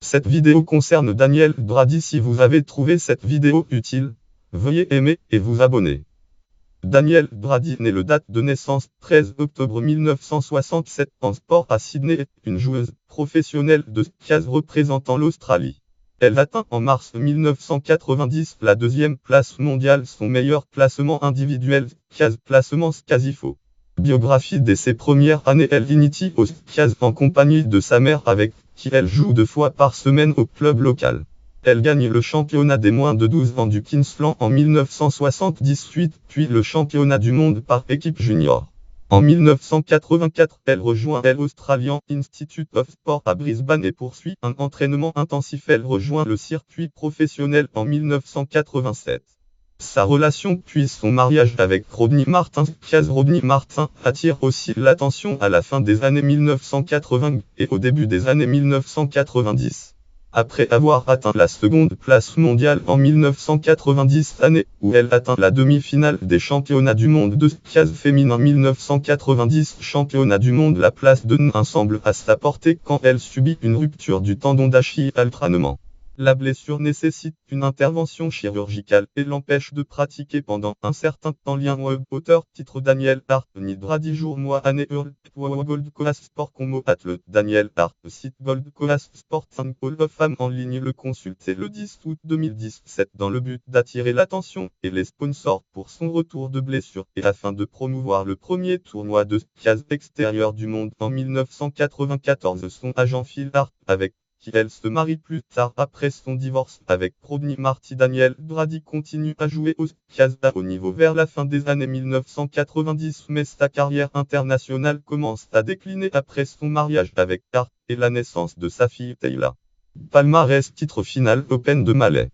Cette vidéo concerne Daniel Brady. Si vous avez trouvé cette vidéo utile, veuillez aimer et vous abonner. Daniel Brady, né le date de naissance 13 octobre 1967 en sport à Sydney, est une joueuse professionnelle de squash représentant l'Australie. Elle atteint en mars 1990 la deuxième place mondiale, son meilleur classement individuel squash classement Scasifo. Biographie. Dès ses premières années, elle initie au squash en compagnie de sa mère, avec qui elle joue 2 fois par semaine au club local. Elle gagne le championnat des moins de 12 ans du Queensland en 1978, puis le championnat du monde par équipe junior. En 1984, elle rejoint l'Australian Institute of Sport à Brisbane et poursuit un entraînement intensif. Elle rejoint le circuit professionnel en 1987. Sa relation puis son mariage avec Rodney Martin. Rodney Martin attire aussi l'attention à la fin des années 1980 et au début des années 1990. Après avoir atteint la seconde place mondiale en 1990, année où elle atteint la demi-finale des championnats du monde de squash féminin 1990, championnat du monde, la place de nain semble à sa portée quand elle subit une rupture du tendon d'Achille à l'entraînement. La blessure nécessite une intervention chirurgicale et l'empêche de pratiquer pendant un certain temps. Lien web auteur titre Daniel Brady Brady jour mois année Gold Coast Sport Combo athlète Daniel Brady site Gold Coast Sport 5 Hall of Fame en ligne. Le consulter le 10 août 2017 dans le but d'attirer l'attention et les sponsors pour son retour de blessure et afin de promouvoir le premier tournoi de squash extérieur du monde en 1994. Son agent Phil Hart, avec qui elle se marie plus tard après son divorce avec Rodney Martin. Daniel Brady continue à jouer au squash à haut niveau vers la fin des années 1990, mais sa carrière internationale commence à décliner après son mariage avec Hart et la naissance de sa fille Taylor. Palmarès. Titre final Open de Malais.